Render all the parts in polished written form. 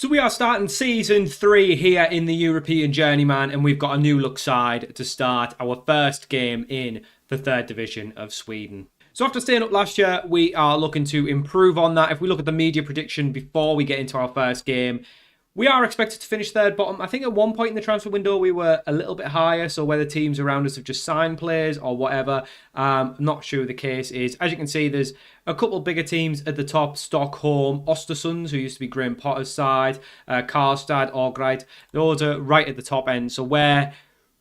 So we are starting season 3 here in the European Journeyman, and we've got a new look side to start our first game in the third division of Sweden. So after staying up last year, we are looking to improve on that. If we look at the media prediction before we get into our first game, we are expected to finish third bottom. I think at one point in the transfer window, we were a little bit higher. So whether teams around us have just signed players or whatever, I'm not sure the case is. As you can see, there's a couple bigger teams at the top. Stockholm, Östersund, who used to be Graham Potter's side, Karlstad, Ågreid. Those are right at the top end. So we're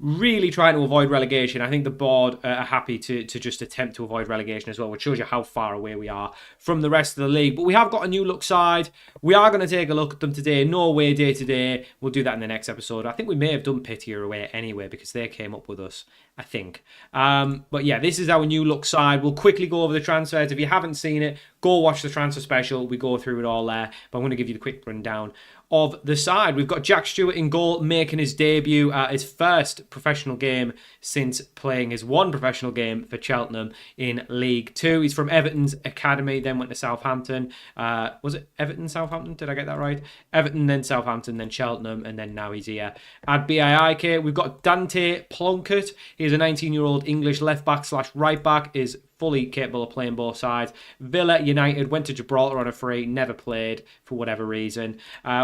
really trying to avoid relegation. I think the board are happy to just attempt to avoid relegation as well, which shows you how far away we are from the rest of the league. But we have got a new look side. We are going to take a look at them today. Norway day to day. We'll do that in the next episode. I think we may have done Pittier away anyway because they came up with us, I think. But yeah, this is our new look side. We'll quickly go over the transfers. If you haven't seen it, go watch the transfer special. We go through it all there. But I'm going to give you the quick rundown of the side. We've got Jack Stewart in goal, making his debut at his first professional game since playing his one professional game for Cheltenham in League Two. He's from Everton's academy, then went to Southampton. Was it Everton, Southampton? Did I get that right? Everton, then Southampton, then Cheltenham, and then now he's here at BIIK. We've got Dante Plunkett. He's a 19-year-old English left-back / right-back, is fully capable of playing both sides. Villa United, went to Gibraltar on a free, never played for whatever reason.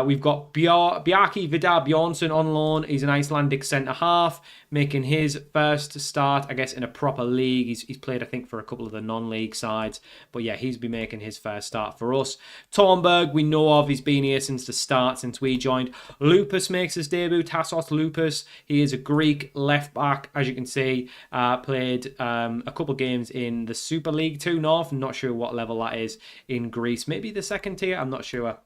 We've got Bjarki Vidar Bjornsson on loan. He's an Icelandic centre-half, making his first start, I guess, in a proper league. He's played, I think, for a couple of the non-league sides. But yeah, he's been making his first start for us. Thornberg, we know of. He's been here since the start, since we joined. Lupus makes his debut. Tassos Lupus. He is a Greek left-back, as you can see. Played a couple of games in the Super League 2 North. I'm not sure what level that is in Greece. Maybe the second tier. I'm not sure.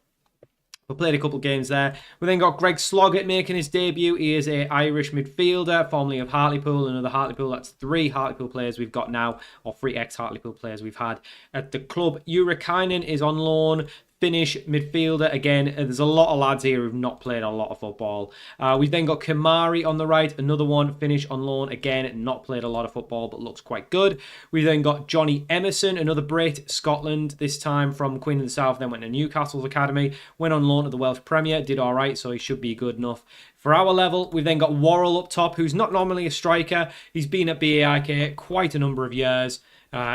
We played a couple of games there. We then got Greg Sloggett making his debut. He is an Irish midfielder, formerly of Hartlepool. Another Hartlepool. That's 3 Hartlepool players we've got now, or 3 ex-Hartlepool players we've had at the club. Urikainen is on loan. Finnish midfielder. Again, there's a lot of lads here who've not played a lot of football. We've then got Kamari on the right, another one, Finnish on loan. Again, not played a lot of football, but looks quite good. We've then got Johnny Emerson, another Brit, Scotland, this time from Queen of the South, then went to Newcastle's academy, went on loan to the Welsh Premier, did all right, so he should be good enough for our level. We've then got Worrell up top, who's not normally a striker. He's been at BAIK quite a number of years.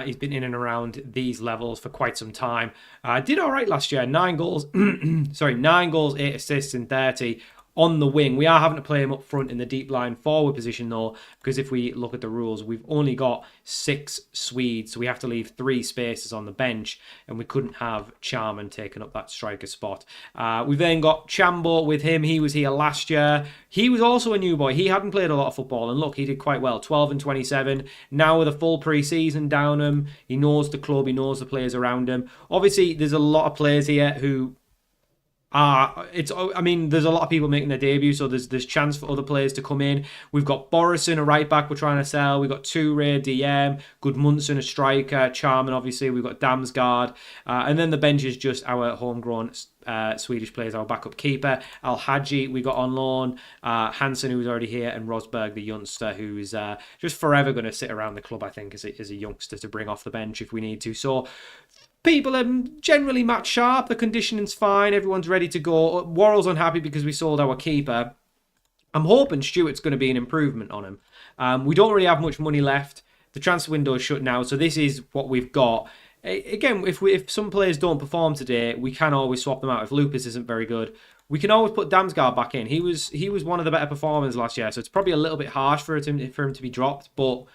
He's been in and around these levels for quite some time. Did all right last year. 9 goals, 9 goals, 8 assists in 30 on the wing. We are having to play him up front in the deep line forward position though, because if we look at the rules, we've only got 6 Swedes, so we have to leave 3 spaces on the bench, and we couldn't have Charman taking up that striker spot. We've then got Chambo with him. He was here last year. He was also a new boy. He hadn't played a lot of football, and look, he did quite well. 12 and 27. Now with a full pre-season down him, he knows the club, he knows the players around him. Obviously, there's a lot of players here who there's a lot of people making their debut, so there's chance for other players to come in. We've got Borison, a right back we're trying to sell. We've got Toure, DM, Gudmundsson, a striker, Charman, obviously. We've got Damsgaard. And then the bench is just our homegrown Swedish players, our backup keeper. Al-Hadji, we got on loan. Hansen, who was already here, and Rosberg, the youngster, who's just forever going to sit around the club, I think, as a youngster to bring off the bench if we need to. So people are generally match sharp. The conditioning's fine. Everyone's ready to go. Worrell's unhappy because we sold our keeper. I'm hoping Stewart's going to be an improvement on him. We don't really have much money left. The transfer window is shut now, so this is what we've got. Again, if some players don't perform today, we can always swap them out. If Lupus isn't very good, we can always put Damsgaard back in. He was one of the better performers last year, so it's probably a little bit harsh for him to be dropped, but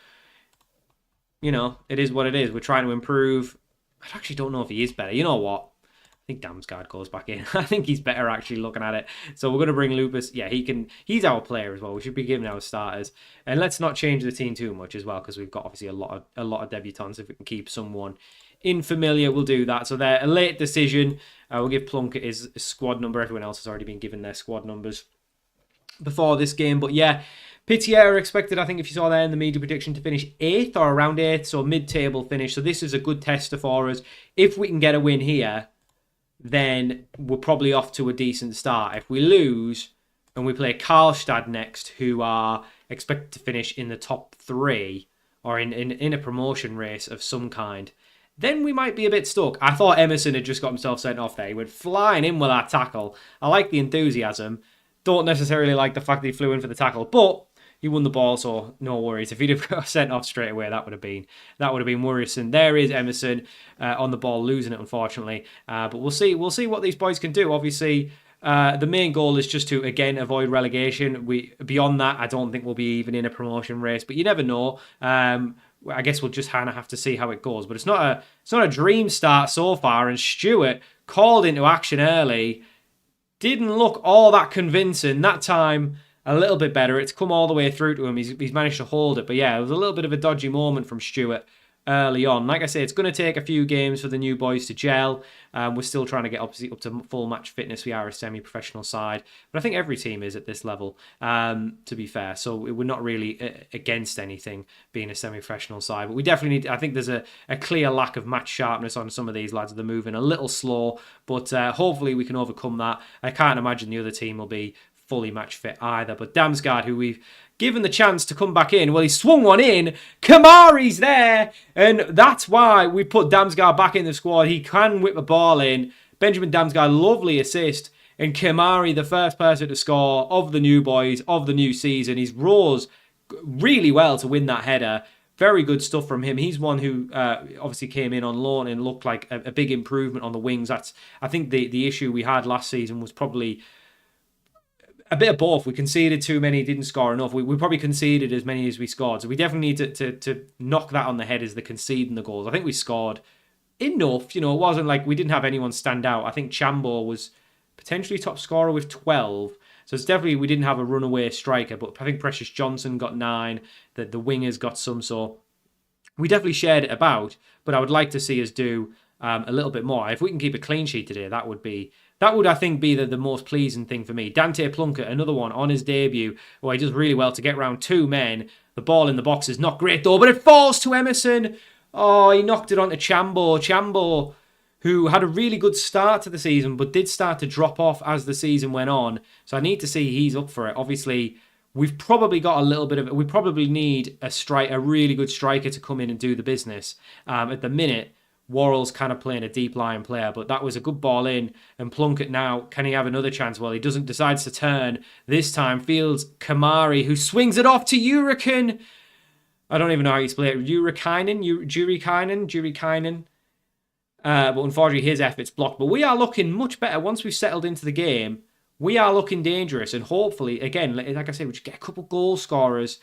you know, it is what it is. We're trying to improve. I actually don't know if he is better. You know what? I think Damsgaard goes back in. I think he's better actually looking at it. So we're going to bring Lupus. Yeah, he's our player as well. We should be giving our starters. And let's not change the team too much as well, because we've got obviously a lot of debutants. If we can keep someone in familiar, we'll do that. So they're a late decision. We'll give Plunkett his squad number. Everyone else has already been given their squad numbers before this game. But yeah, Pittier are expected, I think if you saw there in the media prediction, to finish 8th or around 8th, so mid-table finish. So this is a good tester for us. If we can get a win here, then we're probably off to a decent start. If we lose and we play Karlstad next, who are expected to finish in the top 3 or in a promotion race of some kind, then we might be a bit stuck. I thought Emerson had just got himself sent off there. He went flying in with that tackle. I like the enthusiasm. Don't necessarily like the fact that he flew in for the tackle, but he won the ball, so no worries. If he'd have got sent off straight away, that would have been worrisome. There is Emerson on the ball, losing it unfortunately. But we'll see what these boys can do. Obviously, the main goal is just to again avoid relegation. Beyond that, I don't think we'll be even in a promotion race, but you never know. I guess we'll just kind of have to see how it goes. But it's not a dream start so far. And Stewart called into action early. Didn't look all that convincing. That time, a little bit better. It's come all the way through to him. He's managed to hold it. But yeah, it was a little bit of a dodgy moment from Stewart early on. Like I say, it's going to take a few games for the new boys to gel. We're still trying to get obviously up to full match fitness. We are a semi-professional side. But I think every team is at this level, to be fair. So we're not really against anything being a semi-professional side. But we definitely need, I think there's a clear lack of match sharpness on some of these lads. They're moving a little slow. But hopefully we can overcome that. I can't imagine the other team will be fully match fit either. But Damsgaard, who we've given the chance to come back in, well, he swung one in. Kamari's there, and that's why we put Damsgaard back in the squad. He can whip a ball in. Benjamin Damsgaard, lovely assist, and Kamari, the first person to score of the new boys of the new season. He's rose really well to win that header. Very good stuff from him. He's one who obviously came in on loan and looked like a big improvement on the wings. I think the issue we had last season was probably a bit of both. We conceded too many, didn't score enough. We probably conceded as many as we scored. So we definitely need to knock that on the head as the conceding the goals. I think we scored enough. It wasn't like we didn't have anyone stand out. I think Chambo was potentially top scorer with 12. So it's definitely, we didn't have a runaway striker. But I think Precious Johnson got 9. The wingers got some. So we definitely shared it about. But I would like to see us do a little bit more. If we can keep a clean sheet today, that would, I think, be the most pleasing thing for me. Dante Plunkett, another one on his debut. He does really well to get around 2 men. The ball in the box is not great, though, but it falls to Emerson. Oh, he knocked it onto Chambo. Chambo, who had a really good start to the season, but did start to drop off as the season went on. So I need to see he's up for it. Obviously, we've probably got a little bit of it. We probably need a really good striker to come in and do the business. At the minute, Worrell's kind of playing a deep line player, but that was a good ball in. And Plunkett now, can he have another chance? Well, he doesn't, decides to turn. This time, fields Kamari, who swings it off to Urikin. I don't even know how you spell it. Jurikainen. But unfortunately, his effort's blocked. But we are looking much better. Once we've settled into the game, we are looking dangerous. And hopefully, again, like I said, we just get a couple goal scorers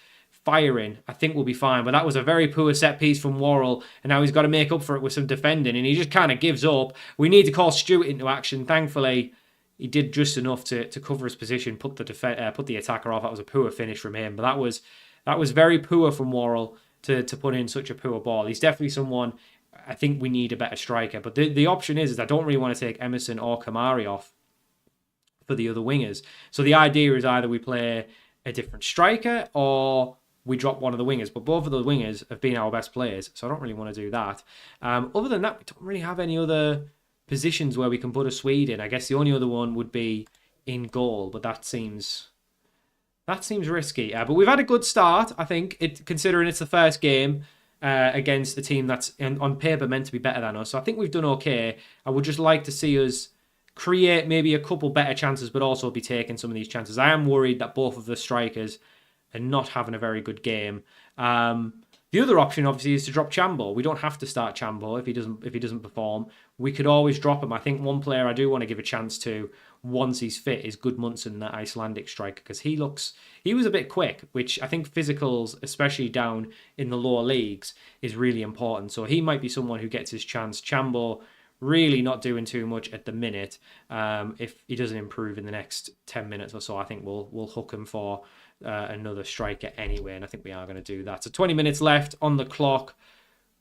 firing. I think we'll be fine. But that was a very poor set piece from Worrell, and now he's got to make up for it with some defending, and he just kind of gives up. We need to call Stewart into action. Thankfully, he did just enough to cover his position, put the attacker off. That was a poor finish from him, but that was very poor from Worrell to put in such a poor ball. He's definitely someone. I think we need a better striker, but the option is I don't really want to take Emerson or Kamari off for the other wingers. So the idea is either we play a different striker or we drop one of the wingers, but both of the wingers have been our best players, so I don't really want to do that. Other than that, we don't really have any other positions where we can put a Swede in. I guess the only other one would be in goal, but that seems risky. But we've had a good start, I think, considering it's the first game against a team that's on paper meant to be better than us. So I think we've done okay. I would just like to see us create maybe a couple better chances, but also be taking some of these chances. I am worried that both of the strikers are not having a very good game. The other option, obviously, is to drop Chambo. We don't have to start Chambo if he doesn't perform. We could always drop him. I think one player I do want to give a chance to once he's fit is Gudmundsson, the Icelandic striker, because he was a bit quick, which I think physicals, especially down in the lower leagues, is really important. So he might be someone who gets his chance. Chambo really not doing too much at the minute. If he doesn't improve in the next 10 minutes or so, I think we'll hook him for another striker anyway, and I think we are going to do that. So 20 minutes left on the clock.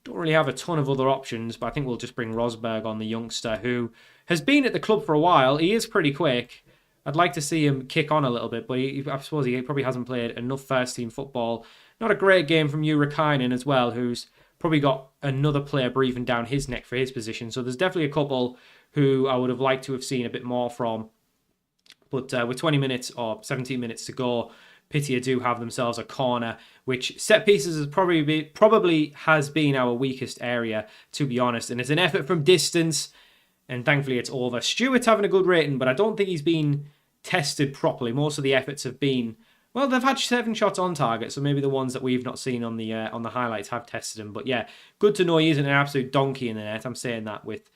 Don't really have a ton of other options, but I think we'll just bring Rosberg on, the youngster who has been at the club for a while. He is pretty quick. I'd like to see him kick on a little bit, but I suppose he probably hasn't played enough first-team football. Not a great game from Urikin as well, who's probably got another player breathing down his neck for his position. So there's definitely a couple who I would have liked to have seen a bit more from. But with 20 minutes or 17 minutes to go, Pittier do have themselves a corner, which set pieces has probably has been our weakest area, to be honest. And it's an effort from distance, and thankfully it's over. Stewart's having a good rating, but I don't think he's been tested properly. Most of the efforts have been, well, they've had 7 shots on target, so maybe the ones that we've not seen on the highlights have tested him. But yeah, good to know he isn't an absolute donkey in the net. I'm saying that with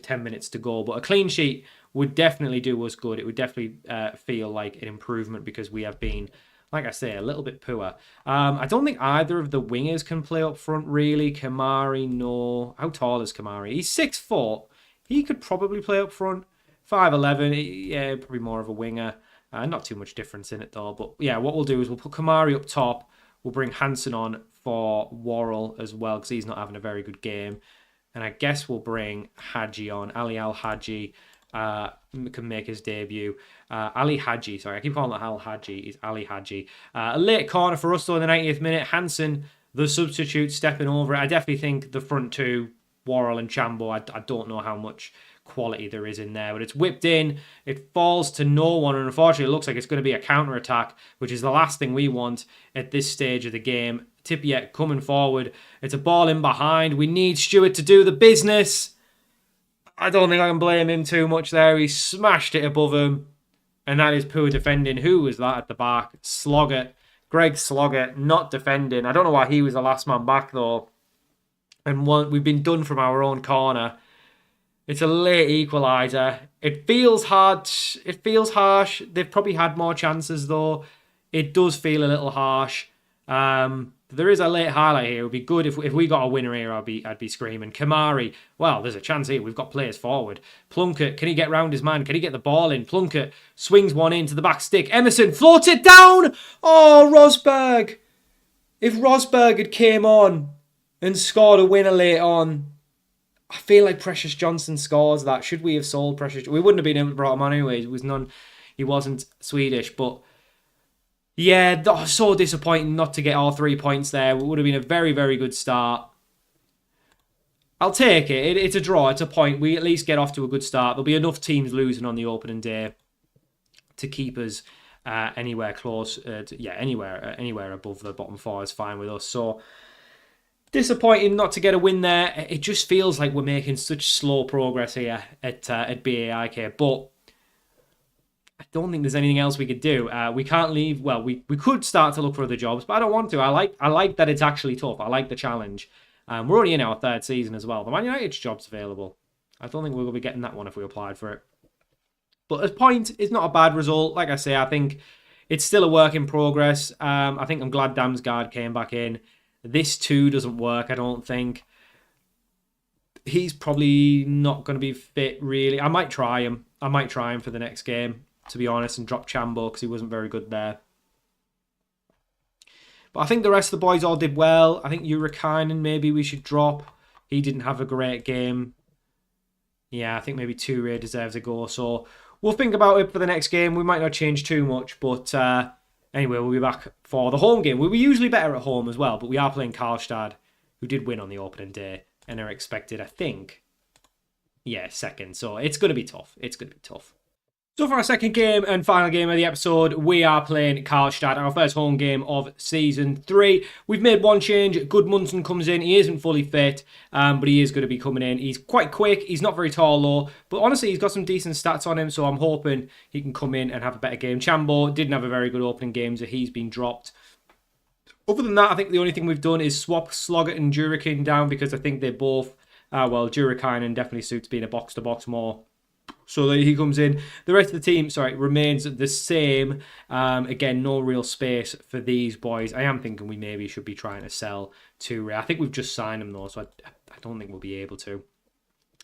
10 minutes to go. But a clean sheet would definitely do us good. It would definitely feel like an improvement because we have been, like I say, a little bit poor. I don't think either of the wingers can play up front, really. Kamari, no. How tall is Kamari? He's 6 foot. He could probably play up front. 5'11", yeah, probably more of a winger. Not too much difference in it, though. But yeah, what we'll do is we'll put Kamari up top. We'll bring Hansen on for Worrell as well because he's not having a very good game. And I guess we'll bring Hadji on. Ali Al-Hadji can make his debut. Ali Hadji, sorry, I keep calling it Al-Hadji. It's Ali Hadji. A late corner for us, though, in the 90th minute. Hansen, the substitute, stepping over it. I definitely think the front two, Worrell and Chambo, I don't know how much quality there is in there, but it's whipped in. It falls to no one, and unfortunately it looks like it's going to be a counter-attack, which is the last thing we want at this stage of the game. Tippier coming forward. It's a ball in behind. We need Stewart to do the business. I don't think I can blame him too much there. He smashed it above him, and that is poor defending. Who was that at the back? Sloggett. Greg Sloggett not defending. I don't know why he was the last man back, though. And we've been done from our own corner. It's a late equaliser. It feels hard. It feels harsh. They've probably had more chances, though. It does feel a little harsh. There is a late highlight here. It would be good if we got a winner here. I'd be screaming. Kamari. Well, there's a chance here. We've got players forward. Plunkett. Can he get round his man? Can he get the ball in? Plunkett swings one into the back stick. Emerson floats it down. Oh, Rosberg. If Rosberg had came on and scored a winner late on, I feel like Precious Johnson scores that. Should we have sold Precious? We wouldn't have been able to brought him on anyway. He wasn't Swedish, but yeah, so disappointing not to get all 3 points there. It would have been a very, very good start. I'll take it. It's a draw. It's a point. We at least get off to a good start. There'll be enough teams losing on the opening day to keep us anywhere close. Anywhere above the bottom 4 is fine with us. So disappointing not to get a win there. It just feels like we're making such slow progress here at BAIK, but I don't think there's anything else we could do. We can't leave. Well, we could start to look for other jobs, but I don't want to. I like that it's actually tough. I like the challenge. We're already in our 3rd season as well. The Man United's job's available. I don't think we're going to be getting that one if we applied for it. But a point is not a bad result. Like I say, I think it's still a work in progress. I think I'm glad Damsgaard came back in. This too doesn't work, I don't think. He's probably not going to be fit, really. I might try him. For the next game, to be honest, and drop Chambo because he wasn't very good there. But I think the rest of the boys all did well. I think Urakainen maybe we should drop. He didn't have a great game. Yeah, I think maybe Toure deserves a go. So we'll think about it for the next game. We might not change too much, but anyway, we'll be back for the home game. We're usually better at home as well, but we are playing Karlstad, who did win on the opening day, and are expected, I think, second. So it's going to be tough. So for our second game and final game of the episode, we are playing Karlstad, our first home game of Season 3. We've made one change. Gudmundsson comes in. He isn't fully fit, but he is going to be coming in. He's quite quick. He's not very tall, though. But honestly, he's got some decent stats on him, so I'm hoping he can come in and have a better game. Chambo didn't have a very good opening game, so he's been dropped. Other than that, I think the only thing we've done is swap Sloggett and Jurikin down because I think they both, Jurikainen definitely suits being a box-to-box more. So that he comes in. The rest of the team, remains the same. Again, no real space for these boys. I am thinking we maybe should be trying to sell Toure. I think we've just signed him though, so I don't think we'll be able to.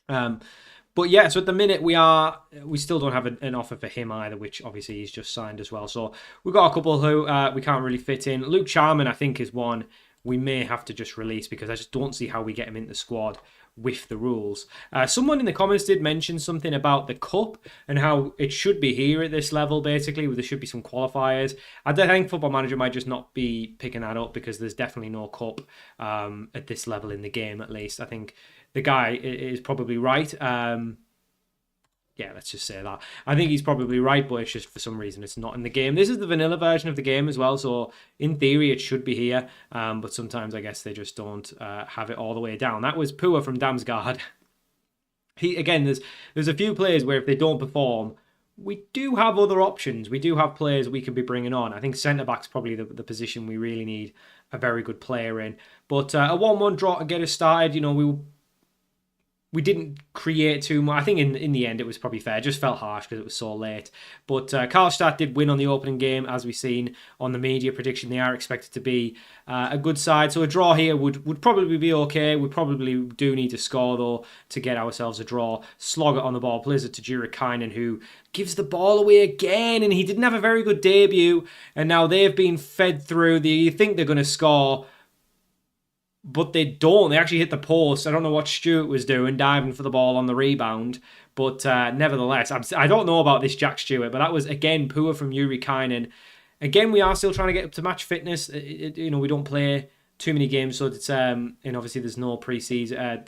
But yeah, so at the minute we still don't have an offer for him either, which obviously he's just signed as well. So we've got a couple who we can't really fit in. Luke Charman, I think, is one we may have to just release because I just don't see how we get him into the squad with the rules. Someone in the comments did mention something about the cup and how it should be here at this level, basically, where there should be some qualifiers. I think Football Manager might just not be picking that up because there's definitely no cup at this level in the game, at least. I think the guy is probably right. Yeah, let's just say that. I think he's probably right, but it's just for some reason it's not in the game. This is the vanilla version of the game as well, so in theory it should be here. But sometimes I guess they just don't have it all the way down. That was Pua from Damsgaard. There's a few players where if they don't perform, we do have other options. We do have players we can be bringing on. I think centre-back's probably the position we really need a very good player in. But a 1-1 draw to get us started, we didn't create too much. I think in the end it was probably fair. It just felt harsh because it was so late. But Karlstad did win on the opening game, as we've seen on the media prediction. They are expected to be a good side. So a draw here would probably be okay. We probably do need to score, though, to get ourselves a draw. Slog it on the ball. Blizzard to Jurikainen, who gives the ball away again. And he didn't have a very good debut. And now they've been fed through. You think they're going to score, but they don't. They actually hit the post. I don't know what Stewart was doing, diving for the ball on the rebound. But nevertheless, I don't know about this Jack Stewart, but that was, again, poor from Jurikainen. Again, we are still trying to get up to match fitness. We don't play too many games, so it's and obviously there's no pre-season,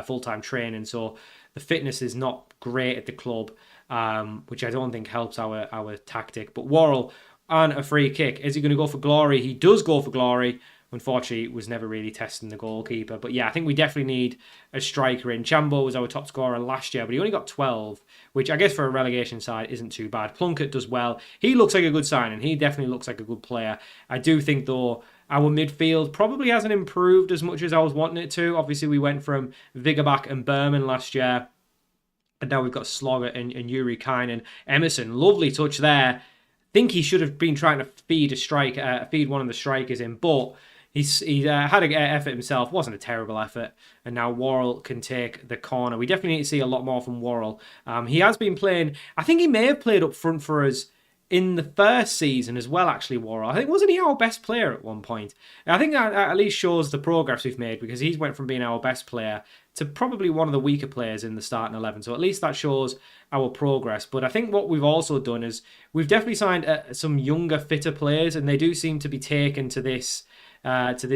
full-time training, so the fitness is not great at the club, which I don't think helps our tactic. But Worrell on a free kick. Is he going to go for glory? He does go for glory. Unfortunately, was never really testing the goalkeeper. But yeah, I think we definitely need a striker in. Chambo was our top scorer last year, but he only got 12, which I guess for a relegation side isn't too bad. Plunkett does well. He looks like a good signing. He definitely looks like a good player. I do think, though, our midfield probably hasn't improved as much as I was wanting it to. Obviously, we went from Viggerbach and Berman last year, and now we've got Slogger and Jurikainen. Emerson, lovely touch there. I think he should have been trying to feed one of the strikers in, but he had an effort himself. Wasn't a terrible effort. And now Worrell can take the corner. We definitely need to see a lot more from Worrell. He has been playing. I think he may have played up front for us in the first season as well, actually, Worrell. I think, wasn't he our best player at one point? I think that at least shows the progress we've made, because he went from being our best player to probably one of the weaker players in the starting 11. So at least that shows our progress. But I think what we've also done is we've definitely signed some younger, fitter players, and they do seem to be taken to this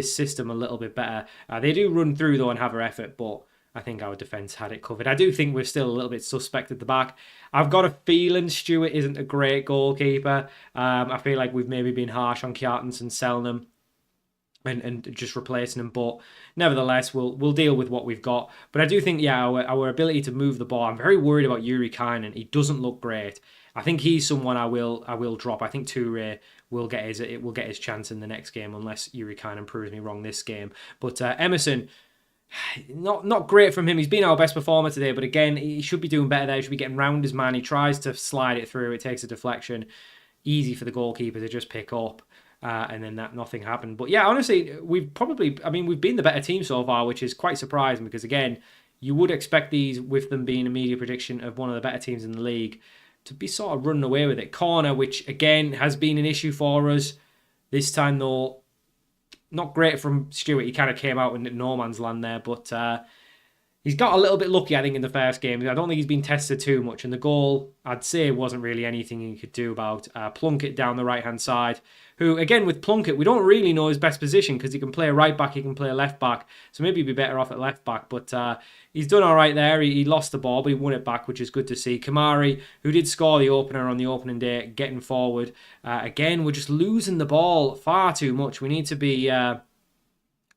system a little bit better. They do run through, though, and have their effort, but I think our defence had it covered. I do think we're still a little bit suspect at the back. I've got a feeling Stewart isn't a great goalkeeper. I feel like we've maybe been harsh on Kjartansson, selling him and just replacing him. But nevertheless, we'll deal with what we've got. But I do think, yeah, our ability to move the ball. I'm very worried about Jurikainen. He doesn't look great. I think he's someone I will drop. I think Toure will get his chance in the next game, unless Jurikainen proves me wrong this game. But Emerson, not great from him. He's been our best performer today, but again, he should be doing better there. He should be getting round his man. He tries to slide it through. It takes a deflection. Easy for the goalkeeper to just pick up. And then nothing happened. But yeah, honestly, we've been the better team so far, which is quite surprising, because again, you would expect these, with them being a media prediction of one of the better teams in the league, to be sort of running away with it. Corner, which again has been an issue for us. This time, though, not great from Stewart. He kind of came out in no man's land there, but he's got a little bit lucky, I think, in the first game. I don't think he's been tested too much, and the goal, I'd say, wasn't really anything he could do about. Plunkett down the right-hand side, who, again, with Plunkett, we don't really know his best position, because he can play right back, he can play left back, so maybe he'd be better off at left back, but he's done all right there. He lost the ball, but he won it back, which is good to see. Kamari, who did score the opener on the opening day, getting forward. Again, we're just losing the ball far too much. We need to be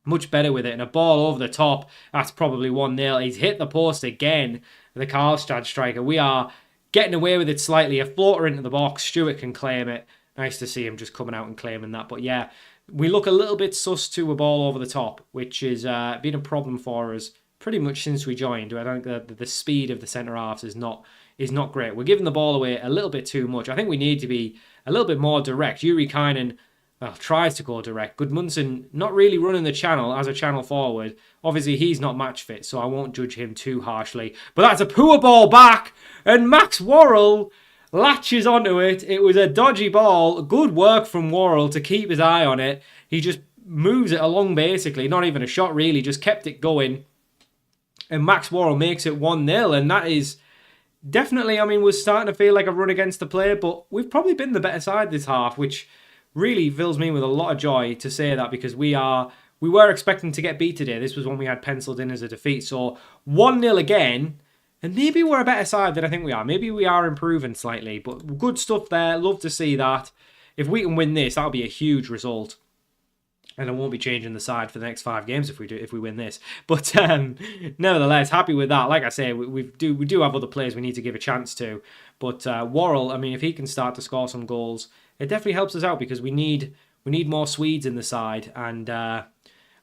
much better with it. And a ball over the top, that's probably 1-0. He's hit the post again, the Karlstad striker. We are getting away with it slightly. A floater into the box. Stewart can claim it. Nice to see him just coming out and claiming that. But yeah, we look a little bit sus to a ball over the top, which has been a problem for us pretty much since we joined. I think the speed of the centre-halves is not great. We're giving the ball away a little bit too much. I think we need to be a little bit more direct. Jurikainen tries to go direct. Gudmundsson not really running the channel as a channel forward. Obviously, he's not match fit, so I won't judge him too harshly. But that's a poor ball back, and Max Worrell latches onto it. It was a dodgy ball. Good work from Worrell to keep his eye on it. He just moves it along, basically. Not even a shot, really. Just kept it going. And Max Worrell makes it 1-0. And that is definitely, we're starting to feel like a run against the play. But we've probably been the better side this half, which really fills me with a lot of joy to say that, because we were expecting to get beat today. This was one we had penciled in as a defeat. So 1-0 again. And maybe we're a better side than I think we are. Maybe we are improving slightly, but good stuff there. Love to see that. If we can win this, that'll be a huge result. And I won't be changing the side for the next 5 games if we win this. But nevertheless, happy with that. Like I say, we do have other players we need to give a chance to. But Worrell, I mean, if he can start to score some goals, it definitely helps us out because we need more Swedes in the side. And I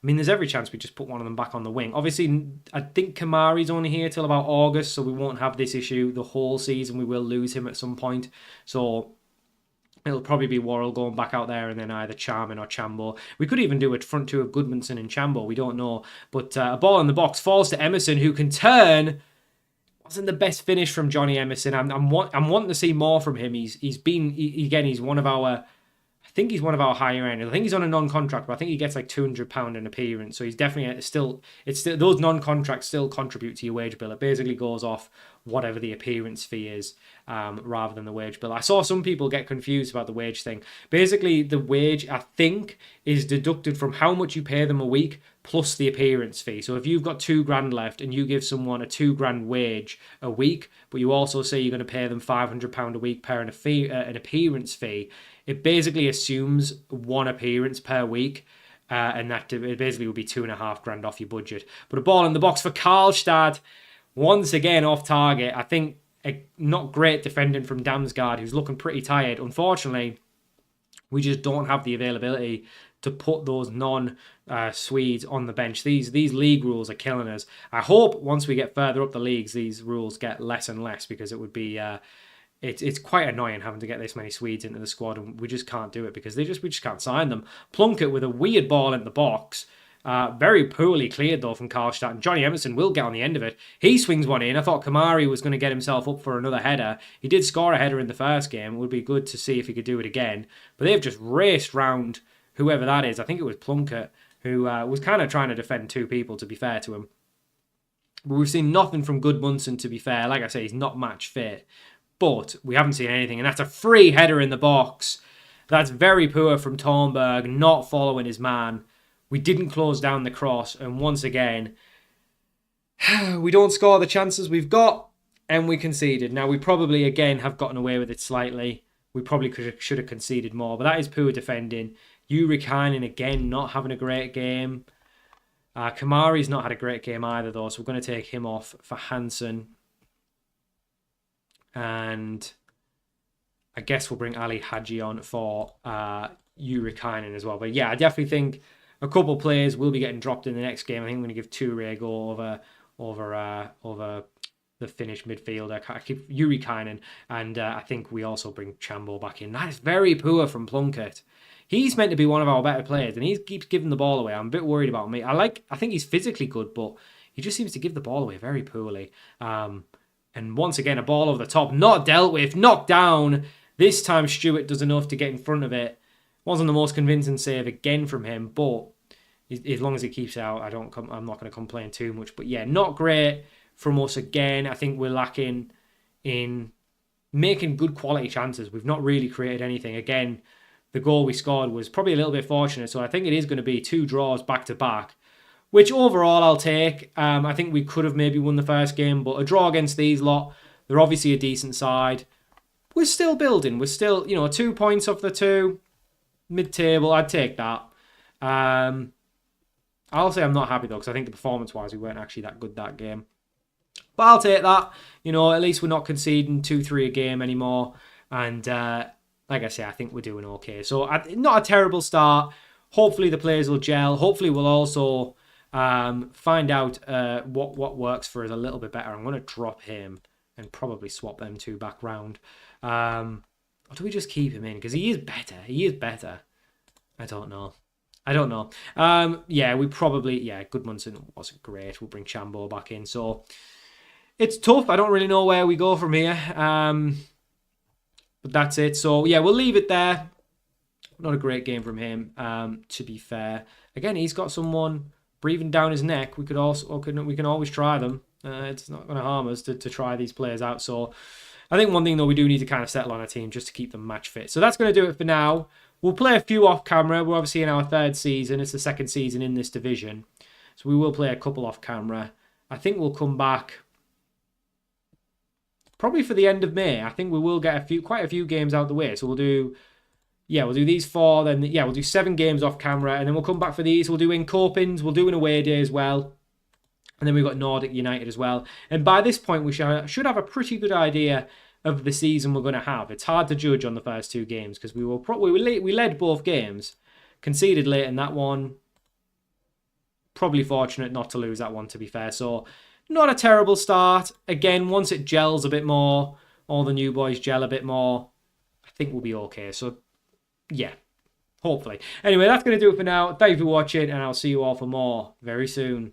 mean, there's every chance we just put one of them back on the wing. Obviously, I think Kamari's only here till about August, so we won't have this issue the whole season. We will lose him at some point. So it'll probably be Worrell going back out there and then either Charman or Chambo. We could even do a front two of Goodmanson and Chambo. We don't know. But a ball in the box falls to Emerson, who can turn. Wasn't the best finish from Johnny Emerson. I'm wanting to see more from him. He's one of our... I think he's one of our higher end. I think he's on a non-contract, but I think he gets like £200 an appearance. So he's definitely still those non-contracts still contribute to your wage bill. It basically goes off whatever the appearance fee is, rather than the wage bill. I saw some people get confused about the wage thing. Basically, the wage, I think, is deducted from how much you pay them a week plus the appearance fee. So if you've got £2,000 left and you give someone a £2,000 wage a week, but you also say you're going to pay them £500 a week per an appearance fee, it basically assumes one appearance per week, and that it basically would be £2,500 off your budget. But a ball in the box for Karlstad, once again off target. I think not great defending from Damsgaard, who's looking pretty tired. Unfortunately, we just don't have the availability to put those non-Swedes on the bench. These league rules are killing us. I hope once we get further up the leagues, these rules get less and less, because it would be... It's quite annoying having to get this many Swedes into the squad, and we just can't do it because we just can't sign them. Plunkett with a weird ball in the box. Very poorly cleared, though, from Karlstad. And Johnny Emerson will get on the end of it. He swings one in. I thought Kamari was going to get himself up for another header. He did score a header in the first game. It would be good to see if he could do it again. But they've just raced round whoever that is. I think it was Plunkett, who was kind of trying to defend 2 people, to be fair to him. But we've seen nothing from Goodmunson, to be fair. Like I say, he's not match fit. But we haven't seen anything, and that's a free header in the box. That's very poor from Thornberg, not following his man. We didn't close down the cross, and once again, we don't score the chances we've got, and we conceded. Now, we probably, again, have gotten away with it slightly. We probably should have conceded more, but that is poor defending. Urikainen, again, not having a great game. Kamari's not had a great game either, though, so we're going to take him off for Hansen. And I guess we'll bring Ali Hadji on for Urikainen as well. But yeah, I definitely think a couple of players will be getting dropped in the next game. I think I'm going to give Toure a go over the Finnish midfielder. I keep Urikainen, and I think we also bring Chambo back in. That is very poor from Plunkett. He's meant to be one of our better players, and he keeps giving the ball away. I'm a bit worried about him. I think he's physically good, but he just seems to give the ball away very poorly. And once again, a ball over the top, not dealt with, knocked down. This time, Stewart does enough to get in front of it. Wasn't the most convincing save again from him, but as long as he keeps it out, I'm not going to complain too much. But yeah, not great from us again. I think we're lacking in making good quality chances. We've not really created anything. Again, the goal we scored was probably a little bit fortunate, so I think it is going to be 2 draws back to back, which overall I'll take. I think we could have maybe won the first game, but a draw against these lot, they're obviously a decent side. We're still building. We're still, 2 points off the 2, mid-table. I'd take that. I'll say I'm not happy, though, because I think the performance-wise, we weren't actually that good that game. But I'll take that. At least we're not conceding 2-3 a game anymore. And like I say, I think we're doing okay. So not a terrible start. Hopefully the players will gel. Hopefully we'll also... find out what works for us a little bit better. I'm going to drop him and probably swap them 2 back round. Or do we just keep him in? Because he is better. I don't know. Goodmunson wasn't great. We'll bring Chambo back in. So it's tough. I don't really know where we go from here. But that's it. So yeah, we'll leave it there. Not a great game from him, to be fair. Again, he's got someone breathing down his neck. We can always try them. It's not going to harm us to try these players out. So I think one thing, though, we do need to kind of settle on a team just to keep them match fit. So that's going to do it for now. We'll play a few off camera. We're obviously in our 3rd season. It's the 2nd season in this division. So we will play a couple off camera. I think we'll come back probably for the end of May. I think we will get quite a few games out the way. So we'll do these 4, then we'll do 7 games off camera, and then we'll come back for these. We'll do in Copings, we'll do an away day as well. And then we've got Nordic United as well. And by this point, we should have a pretty good idea of the season we're going to have. It's hard to judge on the first 2 games because we led both games, conceded late in that one. Probably fortunate not to lose that one, to be fair. So not a terrible start. Again, once it gels a bit more, all the new boys gel a bit more, I think we'll be okay. So yeah, hopefully. Anyway, that's going to do it for now. Thank you for watching, and I'll see you all for more very soon.